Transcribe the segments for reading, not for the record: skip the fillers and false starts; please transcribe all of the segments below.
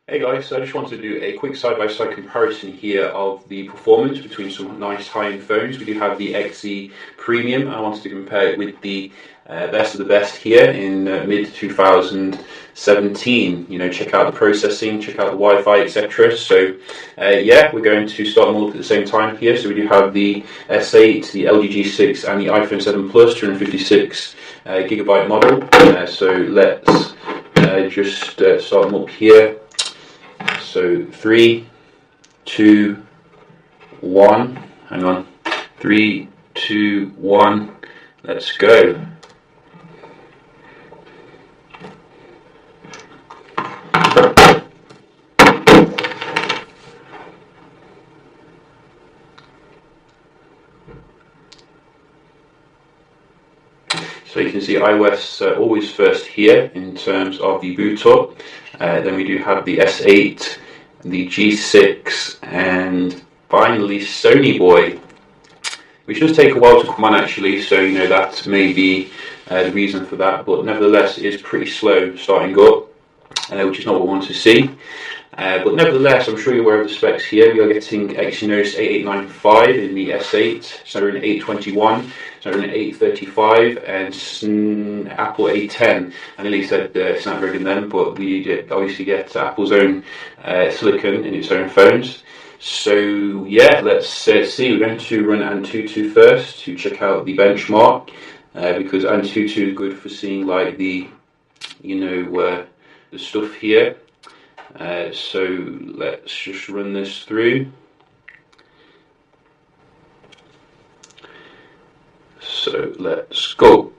Hey guys, so I just wanted to do a quick side-by-side comparison here of the performance between some nice high-end phones. We do have the XE Premium. I wanted to compare it with the best of the best here in mid 2017. You know, check out the processing, check out the Wi-Fi, etc. So yeah, we're going to start them all at the same time here. So we do have the S8, the LG G6, and the iPhone 7 Plus 256 gigabyte model. So let's just start them up here. So 3, 2, 1. Hang on. 3, 2, 1. Let's go. So you can see iOS always first here in terms of the boot up. Then we do have the S8, the G6, and finally Sony Boy, which does take a while to come on actually, so you know that may be the reason for that, but nevertheless it is pretty slow starting up, which is not what we want to see. But nevertheless, I'm sure you're aware of the specs here. We are getting Exynos 8895 in the S8, Snapdragon 821, Snapdragon 835, and Apple A10. I nearly said Snapdragon then, but we obviously get Apple's own silicon in its own phones. So yeah, let's see. We're going to run Antutu first to check out the benchmark, because Antutu is good for seeing like the, you know, the stuff here. So let's just run this through. So let's go.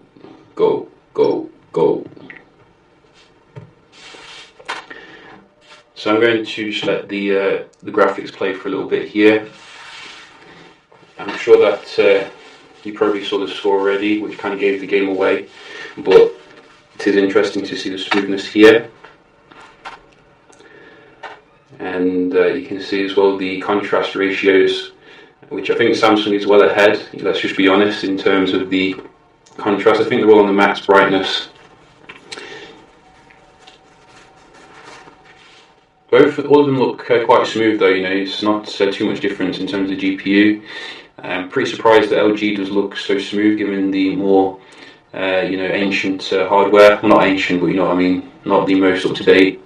So I'm going to just let the graphics play for a little bit here. I'm sure that you probably saw the score already, which kind of gave the game away, but it is interesting to see the smoothness here. And you can see as well the contrast ratios, which I think Samsung is well ahead, let's just be honest, in terms of the contrast. I think they're all on the max brightness. All of them look quite smooth though, you know, it's not too much difference in terms of the GPU. I'm pretty surprised that LG does look so smooth given the more, you know, ancient hardware. Well, not ancient, but you know what I mean, not the most up-to-date.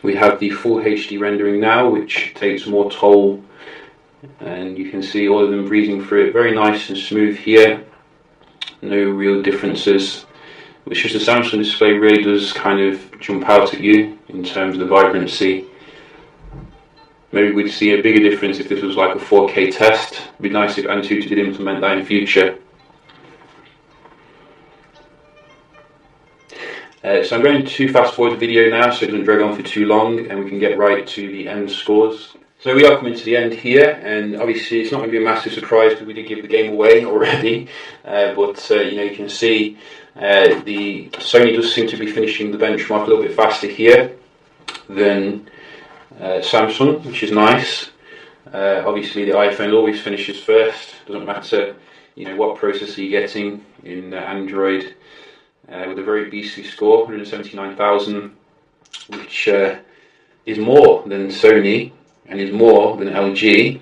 We have the full HD rendering now, which takes more toll, and you can see all of them breezing through it very nice and smooth here. No real differences. It's just the Samsung display really does kind of jump out at you in terms of the vibrancy. Maybe we'd see a bigger difference if this was like a 4K test. It'd be nice if Antutu did implement that in future. So I'm going to fast forward the video now so it doesn't drag on for too long and we can get right to the end scores. So we are coming to the end here, and obviously it's not going to be a massive surprise because we did give the game away already, but you know, you can see the Sony does seem to be finishing the benchmark a little bit faster here than Samsung, which is nice. Obviously the iPhone always finishes first, doesn't matter, you know, what processor you're getting in Android. With a very beastly score, 179,000, which is more than Sony, and is more than LG,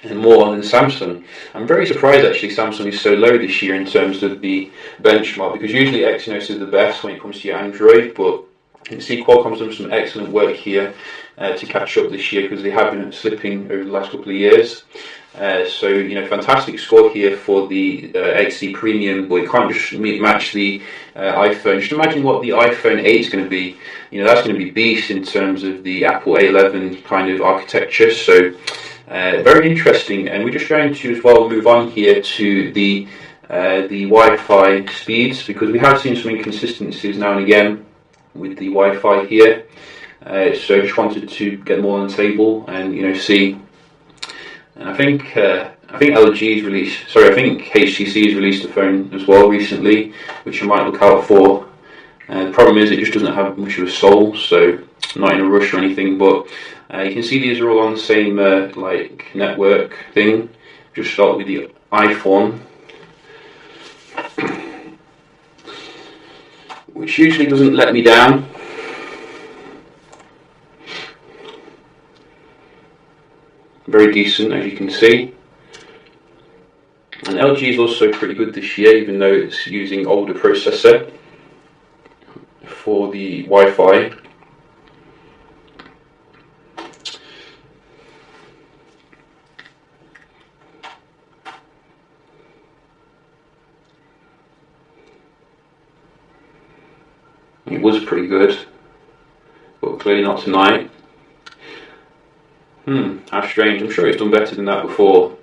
and more than Samsung. I'm very surprised actually Samsung is so low this year in terms of the benchmark, because usually Exynos is the best when it comes to your Android, but you can see Qualcomm's done some excellent work here to catch up this year, because they have been slipping over the last couple of years. So, you know, fantastic score here for the XE Premium, but you can't just match the iPhone. Just imagine what the iPhone 8 is going to be. You know, that's going to be beast in terms of the Apple A11 kind of architecture. So, very interesting. And we're just going to as well move on here to the Wi-Fi speeds, because we have seen some inconsistencies now and again with the Wi-Fi here. So, I just wanted to get them all on the table and, you know, see. And I think LG's released, sorry, I think HTC's released a phone as well recently, which I might look out for. The problem is it just doesn't have much of a soul, so I'm not in a rush or anything. But you can see these are all on the same like network thing. Just start with the iPhone. which usually doesn't let me down. Very decent, as you can see. And LG is also pretty good this year, even though it's using older processor for the Wi-Fi. It was pretty good, but clearly not tonight. How strange. I'm sure it's done better than that before.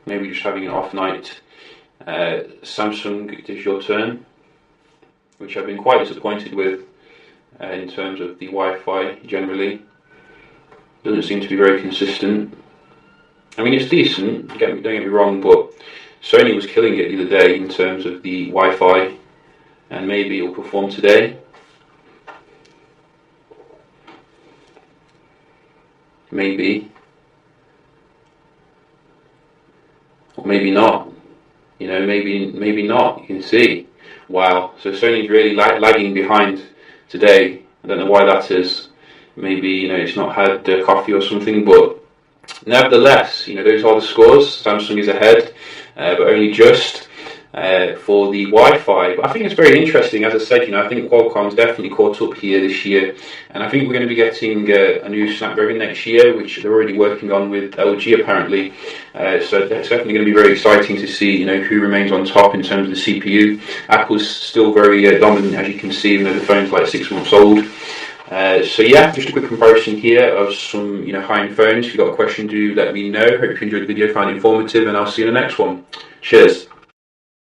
Maybe just having an off night. Samsung, it is your turn, which I've been quite disappointed with in terms of the Wi-Fi generally. Doesn't seem to be very consistent. I mean, it's decent, don't get me wrong, but Sony was killing it the other day in terms of the Wi-Fi, and maybe it will perform today. Maybe. Or maybe not. You know, maybe not. You can see. Wow. So Sony's really lagging behind today. I don't know why that is. Maybe, you know, it's not had coffee or something, but nevertheless, you know, those are the scores. Samsung is ahead, but only just for the Wi-Fi. But I think it's very interesting. As I said, you know, I think Qualcomm's definitely caught up here this year, and I think we're going to be getting a new Snapdragon next year, which they're already working on with LG apparently. So that's definitely going to be very exciting to see, you know, who remains on top in terms of the CPU. Apple's still very dominant, as you can see, even though the phone's like 6 months old. So yeah, just a quick comparison here of some, you know, high-end phones. If you've got a question, do let me know. Hope you enjoyed the video, find it informative, and I'll see you in the next one. Cheers.